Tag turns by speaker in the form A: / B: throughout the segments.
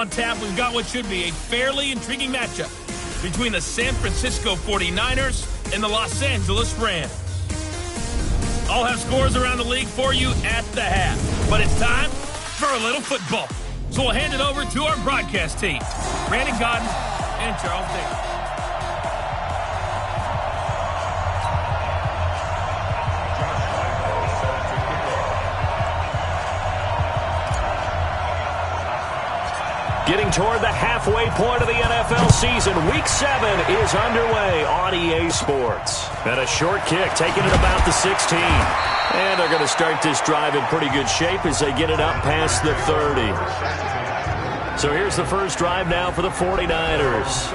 A: on tap, we've got what should be a fairly intriguing matchup between the San Francisco 49ers and the Los Angeles Rams. I'll have scores around the league for you at the half, but it's time for a little football. So we'll hand it over to our broadcast team, Brandon Godden and Charles Davis.
B: Getting toward the halfway point of the NFL season, Week 7 is underway on EA Sports. And a short kick taken at about the 16. And they're going to start this drive in pretty good shape as they get it up past the 30. So here's the first drive now for the 49ers.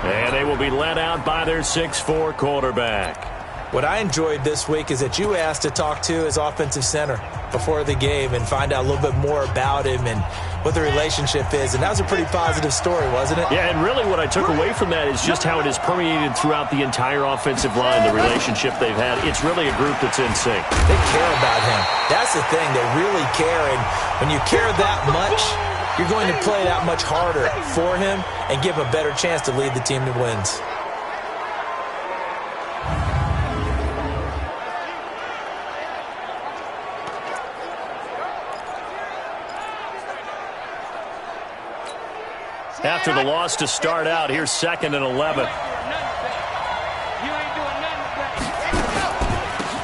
B: And they will be led out by their 6'4" quarterback.
C: What I enjoyed this week is that you asked to talk to his offensive center before the game and find out a little bit more about him and what the relationship is. And that was a pretty positive story, wasn't it?
B: Yeah, and really what I took away from that is just how it has permeated throughout the entire offensive line, the relationship they've had. It's really a group that's in sync.
C: They care about him. That's the thing. They really care. And when you care that much, you're going to play that much harder for him and give him a better chance to lead the team to wins.
B: After the loss to start out, here's 2nd and 11.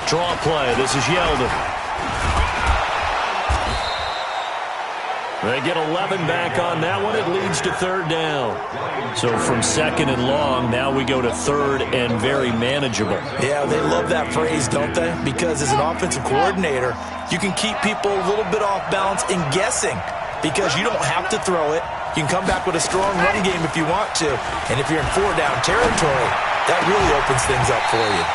B: Draw play. This is Yeldon. They get 11 back on that one. It leads to 3rd down. So from 2nd and long, now we go to 3rd and very manageable.
C: Yeah, they love that phrase, don't they? Because as an offensive coordinator, you can keep people a little bit off balance and guessing because you don't have to throw it. You can come back with a strong run game if you want to. And if you're in 4-down territory, that really opens things up for you.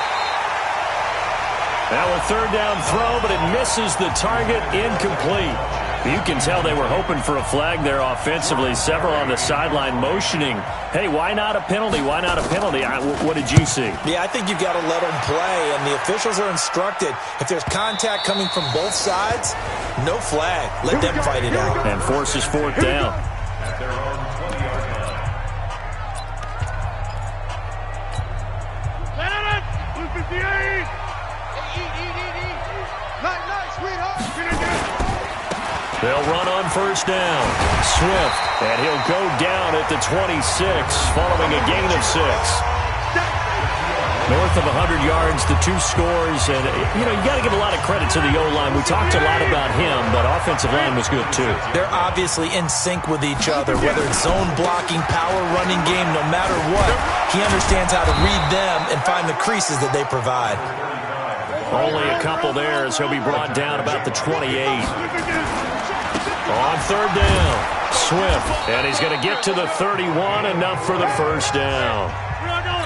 B: Now a 3rd down throw, but it misses the target, incomplete. You can tell they were hoping for a flag there offensively. Several on the sideline motioning, hey, why not a penalty? Why not a penalty? What did you see?
C: Yeah, I think you've got to let them play, and the officials are instructed. If there's contact coming from both sides, no flag. Let them fight it out.
B: And forces 4th down.
D: At their own 20-yard line.
E: Blue 58! Night, sweetheart!
B: They'll run on 1st down. Swift, and he'll go down at the 26, following a gain of 6. North of 100 yards, the 2 scores, and, you got to give a lot of credit to the O-line. We talked a lot about him, but offensive line was good, too.
C: They're obviously in sync with each other, whether it's zone blocking, power running game, no matter what. He understands how to read them and find the creases that they provide.
B: Only a couple there as he'll be brought down about the 28. On 3rd down, Swift, and he's going to get to the 31, enough for the 1st down.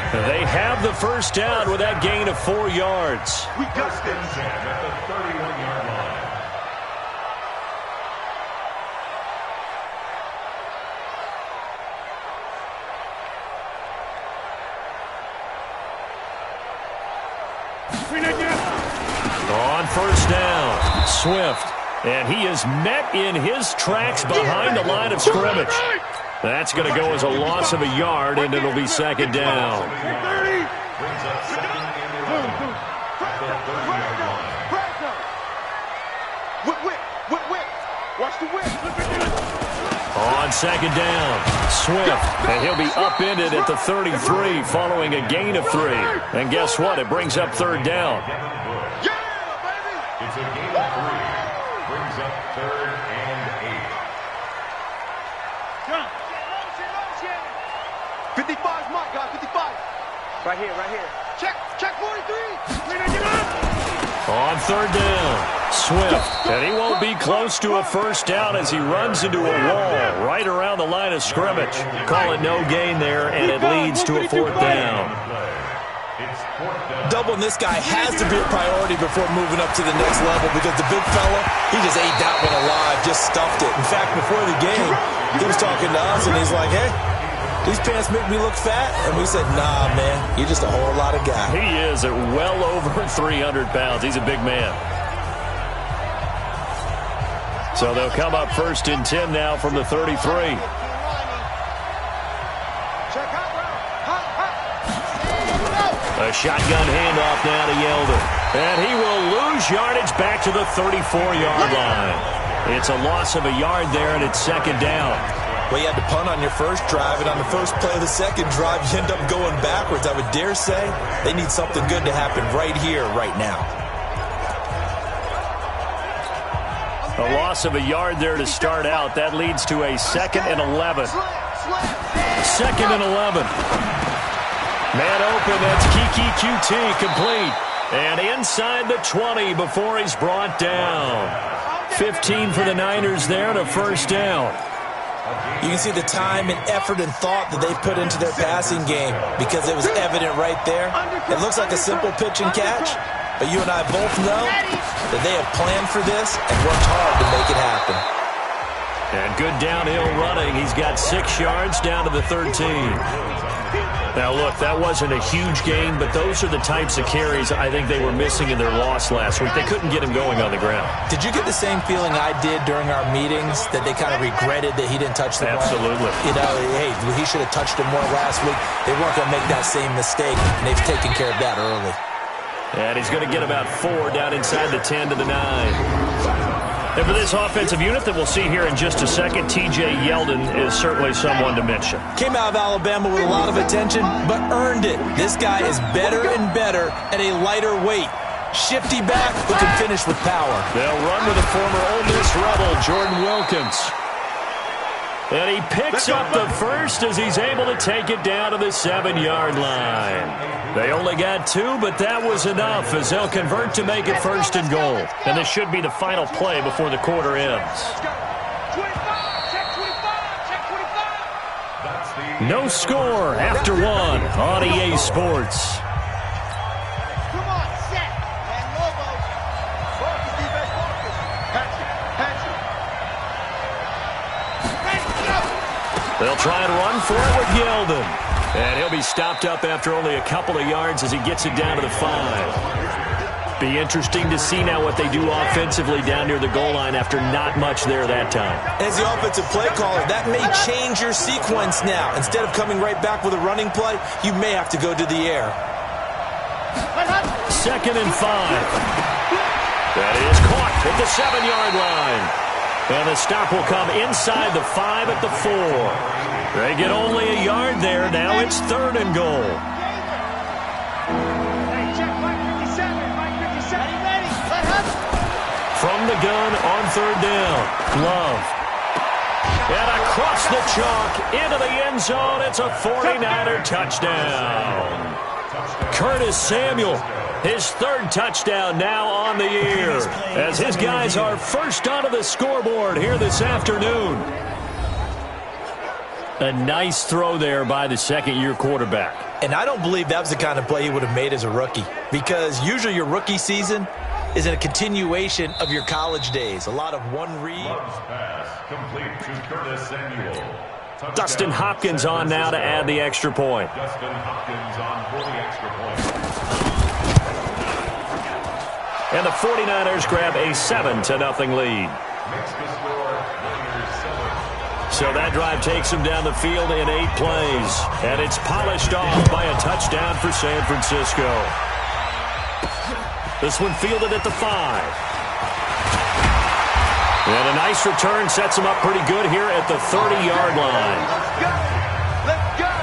B: They have the 1st down with that gain of 4 yards.
D: We got at the 31-yard line.
B: On 1st down, Swift, and he is met in his tracks behind the line of scrimmage. That's going to go as a loss of a yard, and it'll be 2nd down.
D: Brings up 2nd and 11 at the 30-yard line.
E: Whip. Watch the whip.
B: On 2nd down, Swift, and he'll be upended at the 33 following a gain of 3. And guess what? It brings up 3rd down.
D: It's a gain of 3. Brings up 3rd and 8.
E: 55's my guy, 55. Right here. Check 43.
B: On 3rd down, Swift, and he won't be close to a 1st down as he runs into a wall right around the line of scrimmage. Call it no gain there, and it leads to a 4th down.
C: Doubling this guy has to be a priority before moving up to the next level because the big fella, he just ate that one alive, just stuffed it. In fact, before the game, he was talking to us, and he's like, hey, these pants make me look fat. And we said, nah, man, you're just a whole lot of guy.
B: He is at well over 300 pounds. He's a big man. So they'll come up 1st and 10 now from the 33. A shotgun handoff now to Yeldon. And he will lose yardage back to the 34-yard line. It's a loss of a yard there, and it's 2nd down.
C: Well, you had to punt on your first drive, and on the first play of the second drive, you end up going backwards. I would dare say they need something good to happen right here, right now.
B: A loss of a yard there to start out. That leads to a 2nd and 11. 2nd and 11. Man open, that's Kiki QT complete. And inside the 20 before he's brought down. 15 for the Niners there to 1st down.
C: You can see the time and effort and thought that they put into their passing game because it was evident right there. It looks like a simple pitch and catch, but you and I both know that they have planned for this and worked hard to make it happen.
B: And good downhill running. He's got 6 yards down to the 13. Now, look, that wasn't a huge gain, but those are the types of carries I think they were missing in their loss last week. They couldn't get him going on the ground.
C: Did you get the same feeling I did during our meetings, that they kind of regretted that he didn't touch the ball?
B: Absolutely.
C: You know, hey, he should have touched him more last week. They weren't going to make that same mistake, and they've taken care of that early.
B: And he's going to get about 4 down inside the 10 to the 9. And for this offensive unit that we'll see here in just a second, T.J. Yeldon is certainly someone to mention.
C: Came out of Alabama with a lot of attention, but earned it. This guy is better and better at a lighter weight. Shifty back who can finish with power.
B: They'll run with a former Ole Miss Rebel, Jordan Wilkins. And he picks up the first as he's able to take it down to the 7-yard line. They only got 2, but that was enough as they'll convert to make it 1st and goal. And this should be the final play before the quarter ends. No score after 1 on EA Sports. They'll try and run for it with Yeldon. And he'll be stopped up after only a couple of yards as he gets it down to the 5. Be interesting to see now what they do offensively down near the goal line after not much there that time.
C: As the offensive play caller, that may change your sequence now. Instead of coming right back with a running play, you may have to go to the air.
B: 2nd and 5. That is caught at the 7-yard line. And the stop will come inside the 5 at the 4. They get only a yard there. Now it's 3rd and goal. From the gun on 3rd down. Love. And across the chalk into the end zone. It's a 49er touchdown. Curtis Samuel, his 3rd touchdown now on the year, as his guys are first onto the scoreboard here this afternoon. A nice throw there by the 2nd-year quarterback.
C: And I don't believe that was the kind of play he would have made as a rookie, because usually your rookie season is in a continuation of your college days. A lot of one read.
D: Pass complete to Curtis Samuel.
B: Dustin Hopkins on now to add the extra point.
D: Dustin Hopkins on for the extra point.
B: And the 49ers grab a 7-0 lead.
D: Makes the score Niners 7.
B: So that drive takes them down the field in 8 plays. And it's polished off by a touchdown for San Francisco. This one fielded at the 5. And a nice return sets him up pretty good here at the 30-yard line.
E: Let's go.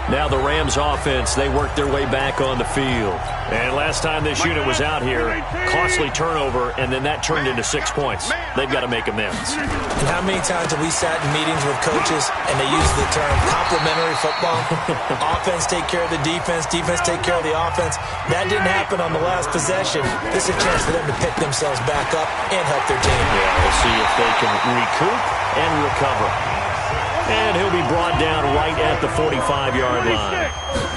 B: Now the Rams offense, they work their way back on the field. And last time this unit was out here, costly turnover, and then that turned into 6 points. They've got to make amends.
C: And how many times have we sat in meetings with coaches and they use the term complementary football? Offense take care of the defense, defense take care of the offense. That didn't happen on the last possession. This is a chance for them to pick themselves back up and help their team.
B: Yeah, we'll see if they can recoup and recover. And he'll be brought down right at the 45-yard line.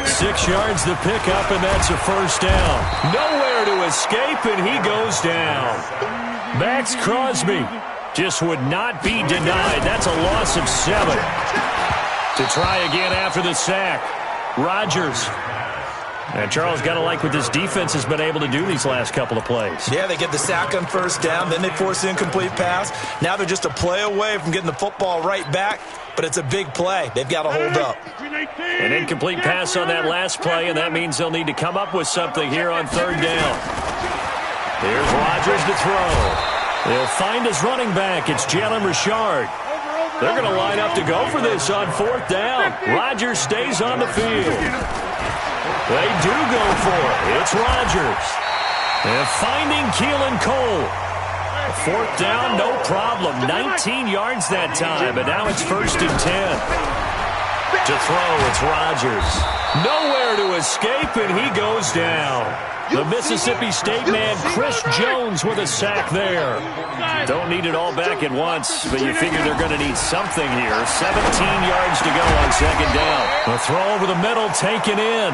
B: 6 yards to pick up, and that's a 1st down. Nowhere to escape, and he goes down. Max Crosby just would not be denied. That's a loss of 7. To try again after the sack, Rodgers. And Charles, got to like what this defense has been able to do these last couple of plays.
C: Yeah, they get the sack on first down, then they force the incomplete pass. Now they're just a play away from getting the football right back, but it's a big play. They've got to hold up.
B: An incomplete pass on that last play, and that means they'll need to come up with something here on third down. Here's Rodgers to throw. They'll find his running back. It's Jalen Richard. They're going to line up to go for this on fourth down. Rodgers stays on the field. They do go for it. It's Rodgers. And finding Keelan Cole. Fourth down, no problem. 19 yards that time, but now it's 1st and 10. To throw, it's Rodgers. Nowhere to escape, and he goes down. The Mississippi State man, Chris Jones, with a sack there. Don't need it all back at once, but you figure they're going to need something here. 17 yards to go on second down. The throw over the middle, taken in.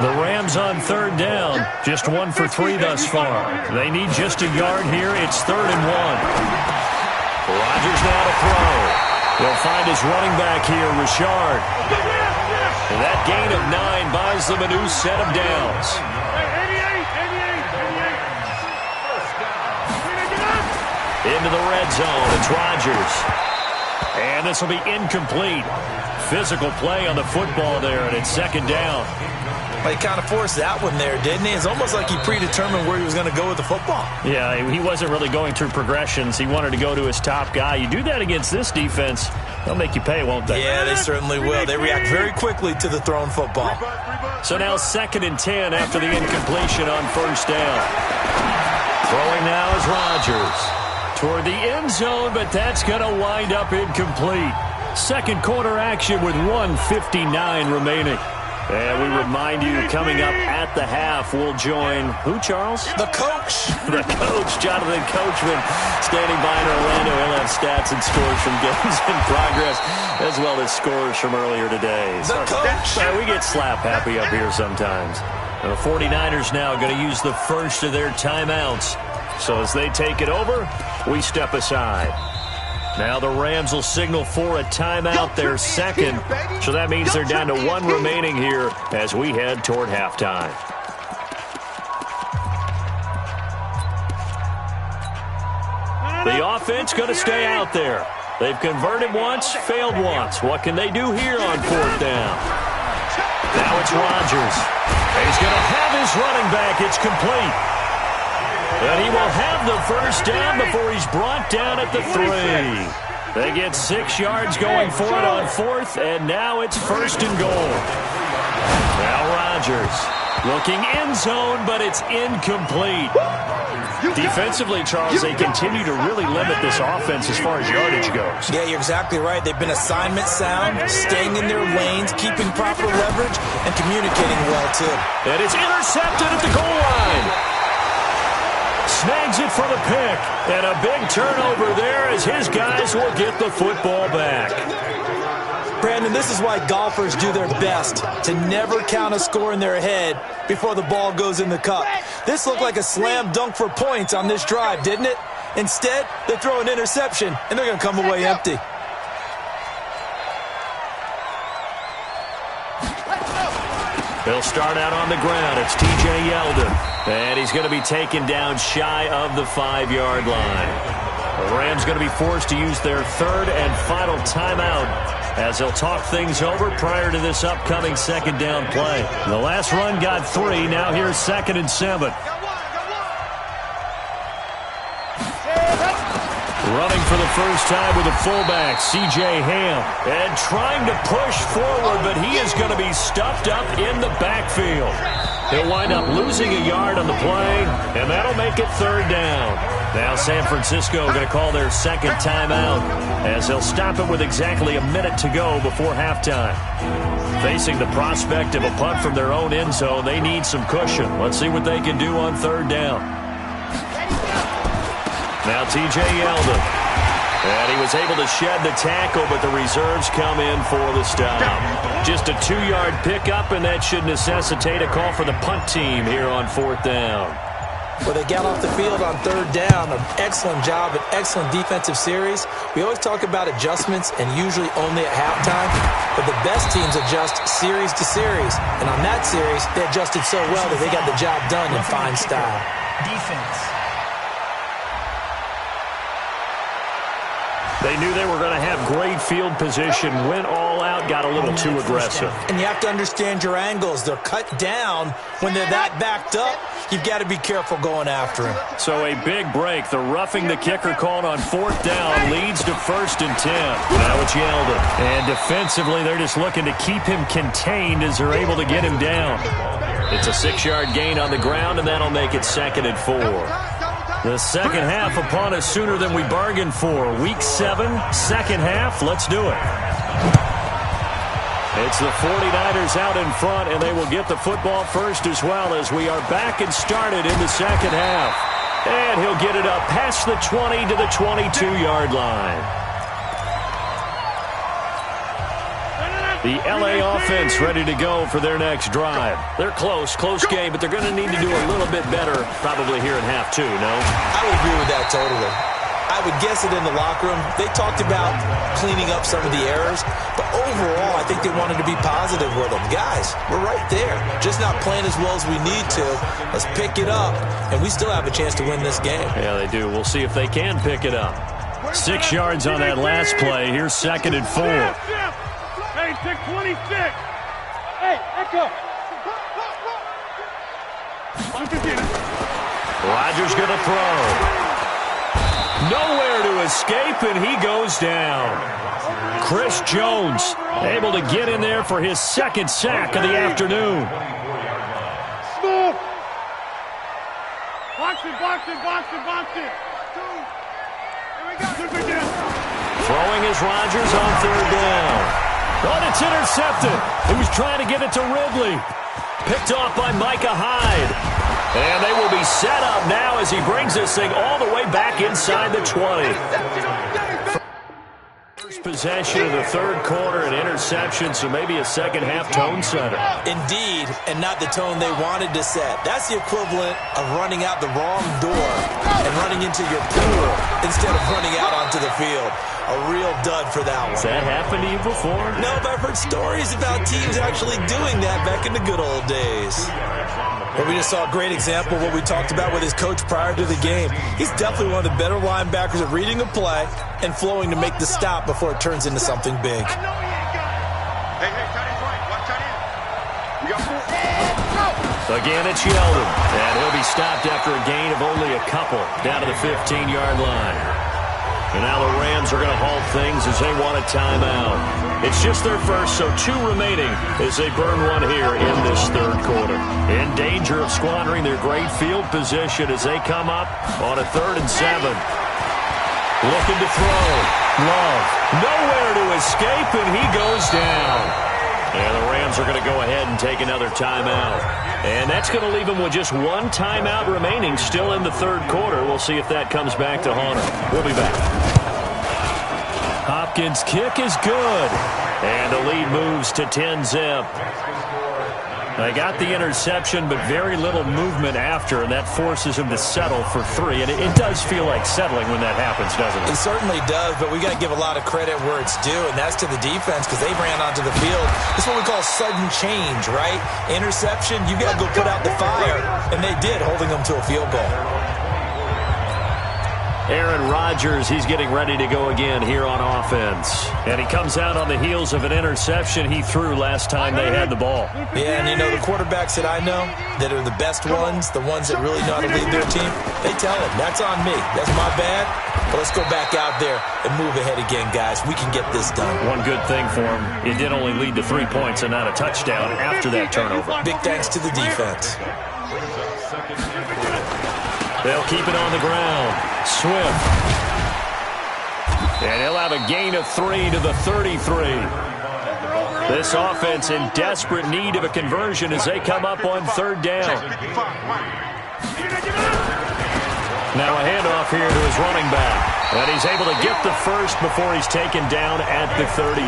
B: The Rams on third down, just 1 for 3 thus far. They need just a yard here. It's 3rd and 1. Rodgers now to throw. They'll find his running back here, Richard. And that gain of 9 buys them a new set of downs. Into the red zone, it's Rodgers. And this will be incomplete. Physical play on the football there, and it's 2nd down.
C: Well, he kind of forced that one there, didn't he? It's almost like he predetermined where he was going to go with the football.
B: Yeah, he wasn't really going through progressions. He wanted to go to his top guy. You do that against this defense, they'll make you pay, won't they?
C: Yeah, they certainly will. They react very quickly to the thrown football.
B: So now 2nd and 10 after the incompletion on first down. Throwing now is Rodgers. Toward the end zone, but that's going to wind up incomplete. Second quarter action with 1:59 remaining. And we remind you, coming up at the half, we'll join who, Charles?
C: The coach.
B: The coach, Jonathan Coachman, standing by in Orlando. He'll have stats and scores from games in progress, as well as scores from earlier today.
C: The coach.
B: Sorry, we get slap happy up here sometimes. And the 49ers now going to use the first of their timeouts. So as they take it over, we step aside. Now the Rams will signal for a timeout, their second. So that means they're down to 1 remaining here as we head toward halftime. The offense going to stay out there. They've converted once, failed once. What can they do here on fourth down? Now it's Rodgers. He's going to have his running back. It's complete. And he will have the first down before he's brought down at the 3. They get 6 yards going for it on fourth, and now it's 1st and goal. Now Rodgers looking end zone, but it's incomplete. Defensively, Charles, they continue to really limit this offense as far as yardage goes.
C: Yeah, you're exactly right. They've been assignment sound, staying in their lanes, keeping proper leverage, and communicating well, too.
B: And it's intercepted at the goal line. Snags it for the pick, and a big turnover there as his guys will get the football back.
C: Brandon, this is why golfers do their best to never count a score in their head before the ball goes in the cup. This looked like a slam dunk for points on this drive, didn't it? Instead, they throw an interception, and they're going to come away empty.
B: He'll start out on the ground. It's T.J. Yeldon. And he's going to be taken down shy of the 5-yard line. The Rams going to be forced to use their 3rd and final timeout as they'll talk things over prior to this upcoming 2nd down play. The last run got 3. Now here's 2nd and 7. Running for the first time with a fullback, C.J. Ham. And trying to push forward, but he is going to be stuffed up in the backfield. He'll wind up losing a yard on the play, and that'll make it 3rd down. Now San Francisco going to call their 2nd timeout as they'll stop it with exactly a minute to go before halftime. Facing the prospect of a punt from their own end zone, they need some cushion. Let's see what they can do on 3rd down. Now T.J. Yeldon. And he was able to shed the tackle, but the reserves come in for the stop. Just a 2-yard pickup, and that should necessitate a call for the punt team here on 4th down.
C: where they got off the field on third down. An excellent job, an excellent defensive series. We always talk about adjustments and usually only at halftime, but the best teams adjust series to series. And on that series, they adjusted so well that they got the job done in fine style.
F: Defense.
B: They knew they were going to have great field position, went all out, got a little too aggressive.
C: And you have to understand your angles. They're cut down when they're that backed up. You've got to be careful going after him.
B: So a big break. The roughing the kicker called on fourth down leads to 1st and 10. Now it's Yeldon. And defensively, they're just looking to keep him contained as they're able to get him down. It's a 6-yard gain on the ground, and that'll make it 2nd and 4. The second half upon us sooner than we bargained for. Week 7, second half. Let's do it. It's the 49ers out in front, and they will get the football first as well as we are back and started in the second half. And he'll get it up past the 20 to the 22-yard line. The LA offense ready to go for their next drive. They're close game, but they're going to need to do a little bit better probably here in half 2, no?
C: I would agree with that totally. I would guess it in the locker room. They talked about cleaning up some of the errors, but overall, I think they wanted to be positive with them. Guys, we're right there. Just not playing as well as we need to. Let's pick it up, and we still have a chance to win this game.
B: Yeah, they do. We'll see if they can pick it up. 6 yards on that last play. Here's 2nd and 4.
E: Hey, check 26. Hey, Echo.
B: Rodgers going to throw. Nowhere to escape, and he goes down. Chris Jones able to get in there for his 2nd sack of the afternoon.
E: Smooth. Box it. Here we go.
B: Throwing is Rodgers on 3rd down. But it's intercepted. He was trying to get it to Ridley. Picked off by Micah Hyde. And they will be set up now as he brings this thing all the way back inside the 20. First possession of the 3rd quarter, an interception, so maybe a second half tone setter.
C: Indeed, and not the tone they wanted to set. That's the equivalent of running out the wrong door and running into your pool instead of running out onto the field. A real dud for that one.
B: Has that happened to you before?
C: No, but I've heard stories about teams actually doing that back in the good old days. But we just saw a great example of what we talked about with his coach prior to the game. He's definitely one of the better linebackers at reading a play and flowing to make the stop before it turns into something big.
E: Hey, tight end right. Watch tight end.
B: Again, it's Yeldon. And he'll be stopped after a gain of only a couple down to the 15-yard line. And now the Rams are going to halt things as they want a timeout. It's just their first, so 2 remaining as they burn one here in this 3rd quarter. In danger of squandering their great field position as they come up on a 3rd and 7. Looking to throw. Love. Nowhere to escape, and he goes down. And the Rams are going to go ahead and take another timeout. And that's going to leave them with just 1 timeout remaining still in the 3rd quarter. We'll see if that comes back to haunt them. We'll be back. Hopkins' kick is good. And the lead moves to 10-zip. They got the interception, but very little movement after, and that forces him to settle for 3. And it does feel like settling when that happens, doesn't it?
C: It certainly does, but we got to give a lot of credit where it's due, and that's to the defense because they ran onto the field. It's what we call sudden change, right? Interception, you got to go put out the fire, and they did, holding them to a field goal.
B: Aaron Rodgers, he's getting ready to go again here on offense. And he comes out on the heels of an interception he threw last time they had the ball.
C: Yeah, and you know, the quarterbacks that I know that are the best ones, the ones that really know how to lead their team, they tell them, that's on me. That's my bad. But let's go back out there and move ahead again, guys. We can get this done.
B: One good thing for him, it did only lead to 3 points and not a touchdown after that turnover.
C: Big thanks to the defense.
B: They'll keep it on the ground. Swift. And he'll have a gain of 3 to the 33. This offense in desperate need of a conversion as they come up on 3rd down. Now a handoff here to his running back. And he's able to get the first before he's taken down at the 36.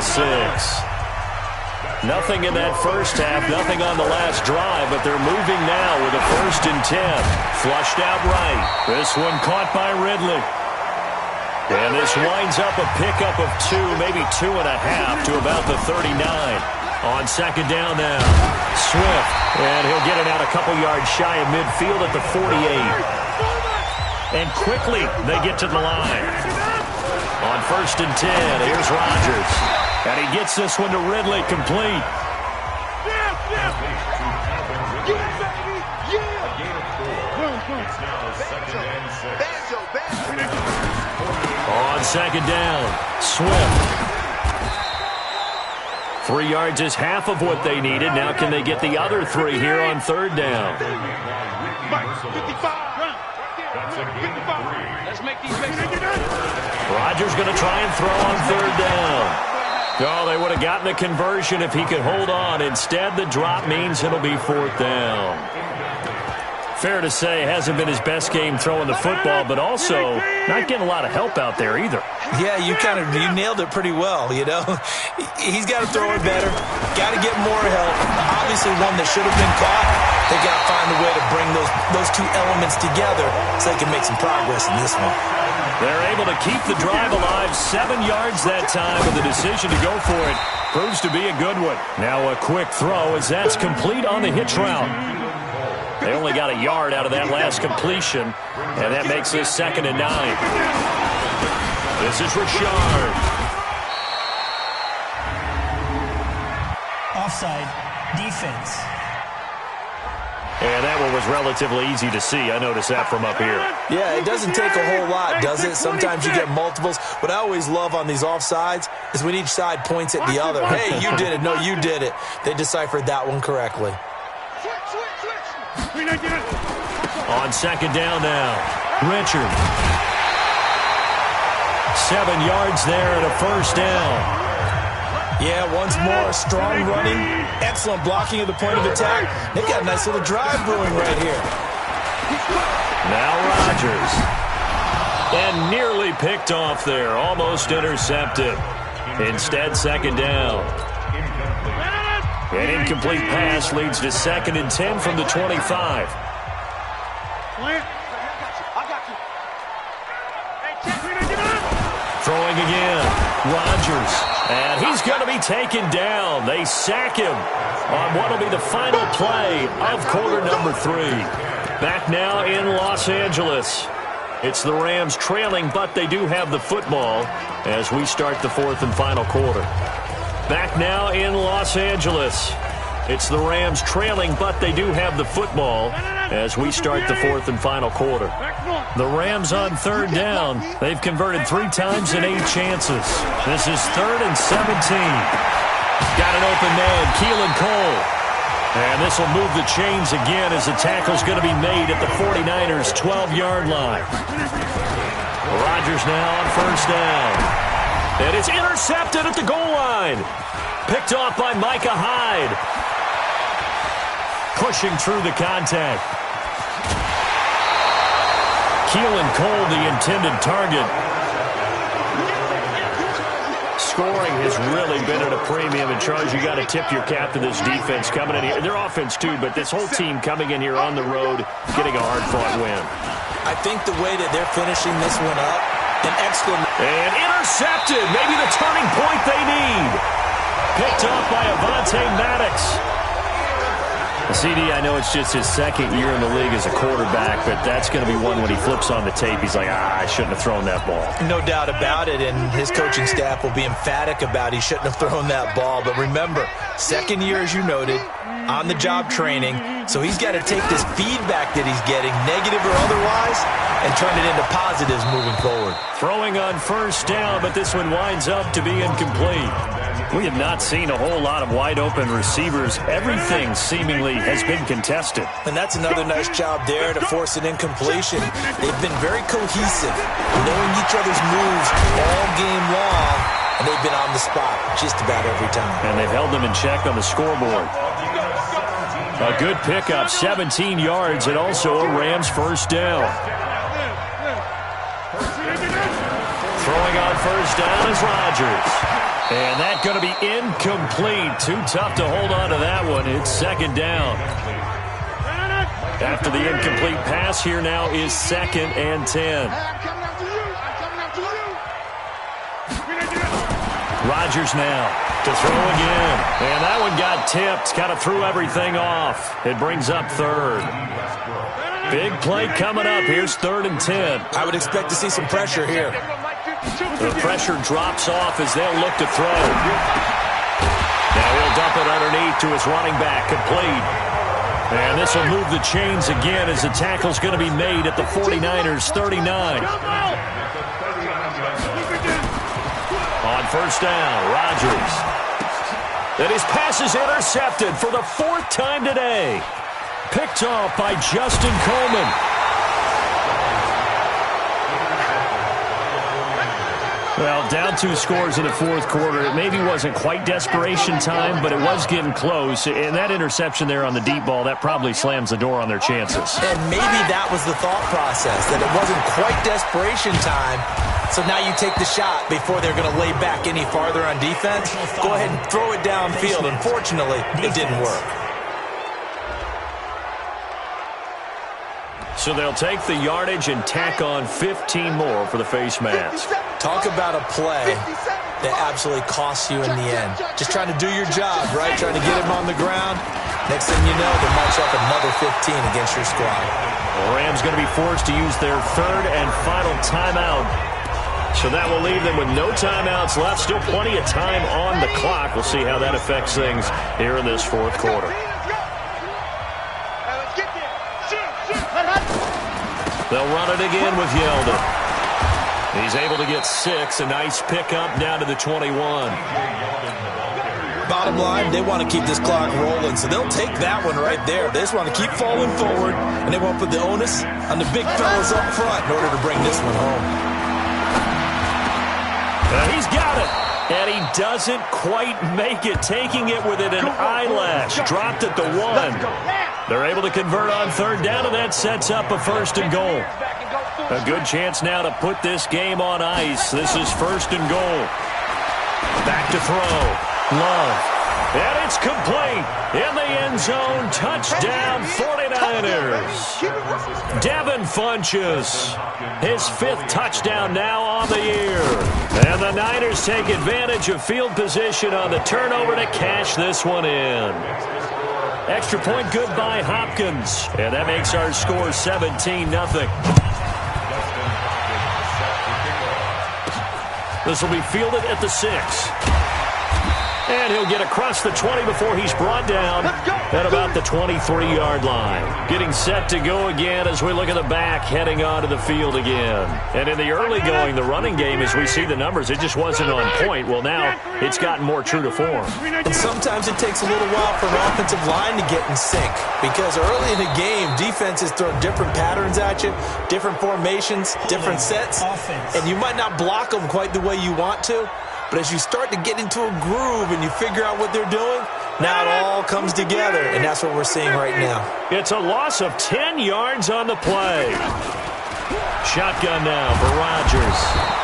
B: Nothing in that first half, nothing on the last drive, but they're moving now with a 1st and 10. Flushed out right. This one caught by Ridley. And this winds up a pickup of 2, maybe 2.5 to about the 39. On 2nd down now, Swift. And he'll get it out a couple yards shy of midfield at the 48. And quickly they get to the line. On 1st and 10, here's Rodgers. And he gets this one to Ridley, complete. On 2nd down, Swift. 3 yards is half of what they needed. Now can they get the other 3 here on 3rd down? Rodgers going to try and throw on 3rd down. Oh, they would have gotten the conversion if he could hold on. Instead, the drop means it'll be 4th down. Fair to say, hasn't been his best game throwing the football, but also not getting a lot of help out there either.
C: Yeah, you nailed it pretty well, you know. He's got to throw it better. Got to get more help. Obviously, one that should have been caught. They got to find a way to bring those two elements together so they can make some progress in this one.
B: They're able to keep the drive alive. 7 yards that time, and the decision to go for it proves to be a good one. Now a quick throw as that's complete on the hitch route. They only got a yard out of that last completion, and that makes this 2nd and 9. This is Richard.
F: Offside, defense.
B: And that one was relatively easy to see. I noticed that from up here.
C: Yeah, it doesn't take a whole lot, does it? Sometimes you get multiples. What I always love on these offsides is when each side points at the other. Hey, you did it. No, you did it. They deciphered that one correctly.
B: On 2nd down now, Richard. 7 yards there and a 1st down.
C: Yeah, once more, strong running, excellent blocking at the point of attack. They've got a nice little drive brewing right here.
B: Now Rodgers. And nearly picked off there, almost intercepted. Instead, 2nd down. An incomplete pass leads to 2nd and 10 from the 25. Throwing again, Rodgers. And he's going to be taken down. They sack him on what will be the final play of quarter number 3. Back now in Los Angeles. It's the Rams trailing, but they do have the football as we start the 4th and final quarter. Back now in Los Angeles. It's the Rams trailing, but they do have the football as we start the 4th and final quarter. The Rams on 3rd down. They've converted 3 times in 8 chances. This is 3rd and 17. Got an open man, Keelan Cole. And this will move the chains again as the tackle's going to be made at the 49ers' 12-yard line. Rodgers now on 1st down. And it's intercepted at the goal line. Picked off by Micah Hyde. Pushing through the contact. Keelan Cole, the intended target. Scoring has really been at a premium. And, Charles, you got to tip your cap to this defense coming in here. Their offense, too, but this whole team coming in here on the road, getting a hard-fought win.
C: I think the way that they're finishing this one up, an exclamation.
B: And intercepted. Maybe the turning point they need. Picked off by Avonte Maddox. CD, I know it's just his 2nd year in the league as a quarterback, but that's going to be one when he flips on the tape. He's like, I shouldn't have thrown that ball.
C: No doubt about it, and his coaching staff will be emphatic about he shouldn't have thrown that ball. But remember, 2nd year, as you noted, on-the-job training, so he's got to take this feedback that he's getting, negative or otherwise, and turn it into positives moving forward.
B: Throwing on 1st down, but this one winds up to be incomplete. We have not seen a whole lot of wide-open receivers. Everything seemingly has been contested.
C: And that's another nice job there to force an incompletion. They've been very cohesive, knowing each other's moves all game long, and they've been on the spot just about every time.
B: And they've held them in check on the scoreboard. A good pickup, 17 yards, and also a Rams 1st down. Throwing on 1st down is Rodgers. And that's going to be incomplete. Too tough to hold on to that one. It's second down. After the incomplete pass, here now is 2nd and 10. Rodgers now to throw again. And that one got tipped. Kind of threw everything off. It brings up 3rd. Big play coming up. Here's 3rd and 10.
C: I would expect to see some pressure here.
B: The pressure drops off as they'll look to throw. Now he'll dump it underneath to his running back. Complete. And this will move the chains again as the tackle's going to be made at the 49ers' 39. On first down, Rodgers. And his pass is intercepted for the 4th time today. Picked off by Justin Coleman. Well, down 2 scores in the 4th quarter. It maybe wasn't quite desperation time, but it was getting close. And that interception there on the deep ball, that probably slams the door on their chances.
C: And maybe that was the thought process, that it wasn't quite desperation time. So now you take the shot before they're going to lay back any farther on defense. Go ahead and throw it downfield. Unfortunately, it didn't work.
B: So they'll take the yardage and tack on 15 more for the face mask.
C: Talk about a play that absolutely costs you in the end. Just trying to do your job, right? Trying to get him on the ground. Next thing you know, they march up another 15 against your squad.
B: The Rams going to be forced to use their 3rd and final timeout. So that will leave them with no timeouts left. Still plenty of time on the clock. We'll see how that affects things here in this 4th quarter. They'll run it again with Yeldon. He's able to get 6. A nice pickup down to the 21.
C: Bottom line, they want to keep this clock rolling, so they'll take that one right there. They just want to keep falling forward, and they won't put the onus on the big fellas up front in order to bring this one home.
B: He's got it. And he doesn't quite make it, taking it within an eyelash. Dropped at the 1. They're able to convert on 3rd down, and that sets up a 1st and goal. A good chance now to put this game on ice. This is 1st and goal. Back to throw. Love. And it's complete. In the end zone. Touchdown, 49ers. Devin Funchess. His 5th touchdown now on the year. And the Niners take advantage of field position on the turnover to cash this one in. Extra point good by Hopkins. And that makes our score 17-0. This will be fielded at the 6. And he'll get across the 20 before he's brought down at about the 23-yard line. Getting set to go again as we look at the back, heading onto the field again. And in the early going, the running game, as we see the numbers, it just wasn't on point. Well, now it's gotten more true to form.
C: And sometimes it takes a little while for an offensive line to get in sync, because early in the game, defenses throw different patterns at you, different formations, different sets, and you might not block them quite the way you want to. But as you start to get into a groove and you figure out what they're doing, now it all comes together, and that's what we're seeing right now.
B: It's a loss of 10 yards on the play. Shotgun now for Rodgers.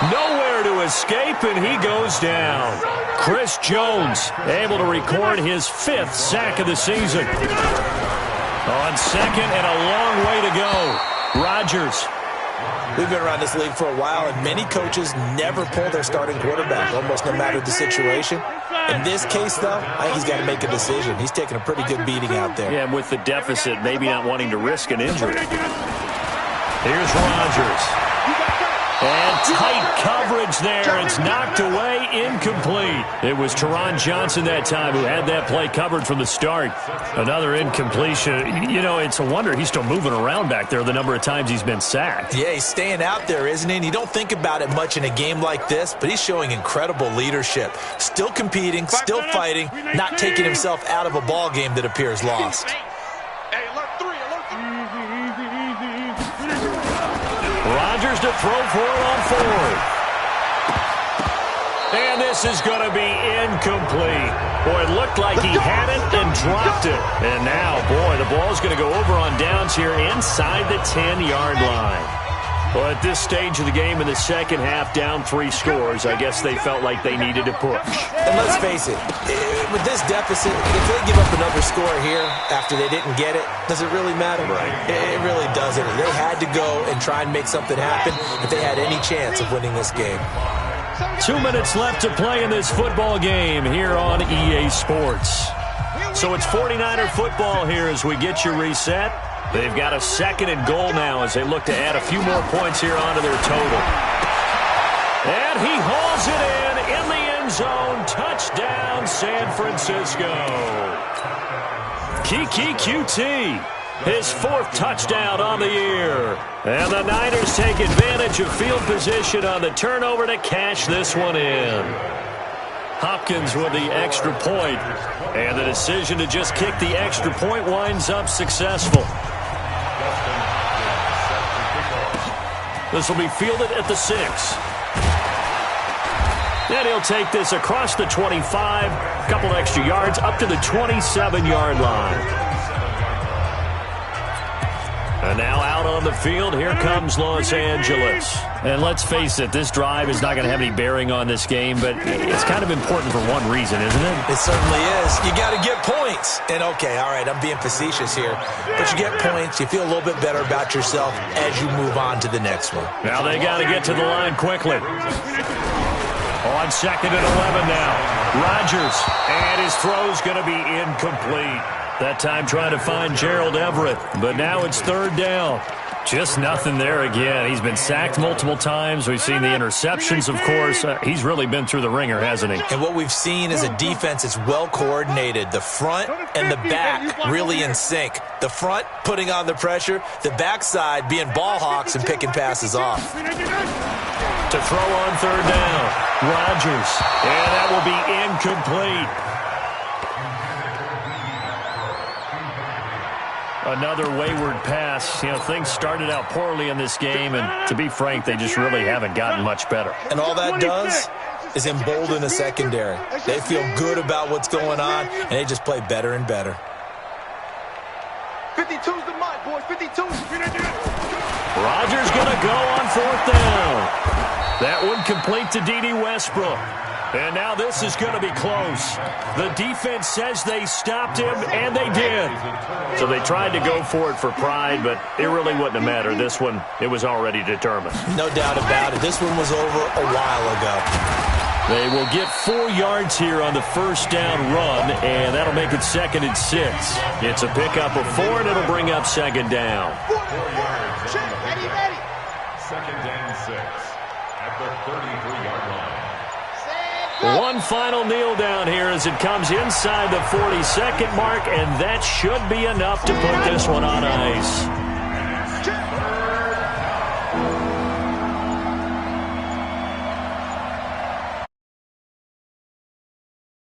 B: Nowhere to escape, and he goes down. Chris Jones able to record his 5th sack of the season. On 2nd and a long way to go. Rodgers.
C: We've been around this league for a while, and many coaches never pull their starting quarterback, almost no matter the situation. In this case, though, I think he's got to make a decision. He's taking a pretty good beating out there.
B: Yeah, and with the deficit, maybe not wanting to risk an injury. Here's Rodgers. And tight coverage there. It's knocked away, incomplete. It was Teron Johnson that time who had that play covered from the start. Another incompletion. You know, it's a wonder he's still moving around back there the number of times he's been sacked.
C: Yeah, he's staying out there, isn't he? And you don't think about it much in a game like this, but he's showing incredible leadership. Still competing, still fighting, not taking himself out of a ball game that appears lost.
B: Rodgers to throw for it on 4th. And this is going to be incomplete. Boy, it looked like he had it and dropped it. And now, boy, the ball's going to go over on downs here inside the 10-yard line. Well, at this stage of the game in the second half, down 3 scores, I guess they felt like they needed to push.
C: And let's face it, with this deficit, if they give up another score here after they didn't get it, does it really matter?
B: Right.
C: It really doesn't. They had to go and try and make something happen if they had any chance of winning this game.
B: 2 minutes left to play in this football game here on EA Sports. So it's 49er football here as we get you reset. They've got a 2nd and goal now as they look to add a few more points here onto their total. And he hauls it in the end zone. Touchdown, San Francisco. Kiki QT, his 4th touchdown on the year. And the Niners take advantage of field position on the turnover to cash this one in. Hopkins with the extra point. And the decision to just kick the extra point winds up successful. This will be fielded at the 6. And he'll take this across the 25, a couple extra yards, up to the 27-yard line. And now out on the field, here comes Los Angeles.
A: And let's face it, this drive is not going to have any bearing on this game, but it's kind of important for one reason, isn't it?
C: It certainly is. You got to get points. And, okay, all right, I'm being facetious here. But you get points, you feel a little bit better about yourself as you move on to the next one.
B: Now they got to get to the line quickly. On 2nd and 11 now. Rodgers, and his throw's going to be incomplete. That time trying to find Gerald Everett, but now it's 3rd down.
A: Just nothing there again. He's been sacked multiple times. We've seen the interceptions, of course. He's really been through the ringer, hasn't he?
C: And what we've seen is a defense that's well coordinated. The front and the back really in sync. The front putting on the pressure, the backside being ball hawks and picking passes off.
B: To throw on 3rd down, Rodgers, and that will be incomplete.
A: Another wayward pass. You know, things started out poorly in this game, and to be frank, they just really haven't gotten much better.
C: And all that does is embolden the secondary. They feel good about what's going on, and they just play better and better.
E: 52's the mark, boys. 52.
B: Rodgers going to go on 4th down. That one complete to D.D. Westbrook. And now this is going to be close. The defense says they stopped him, and they did.
A: So they tried to go for it for pride, but it really wouldn't have mattered. This one, it was already determined.
C: No doubt about it. This one was over a while ago.
B: They will get 4 yards here on the 1st down run, and that'll make it 2nd and 6. It's a pickup of 4, and it'll bring up 2nd down.
D: 2nd and 6 at the 33-yard line.
B: One final kneel down here as it comes inside the 40-second mark, and that should be enough to put this one on ice.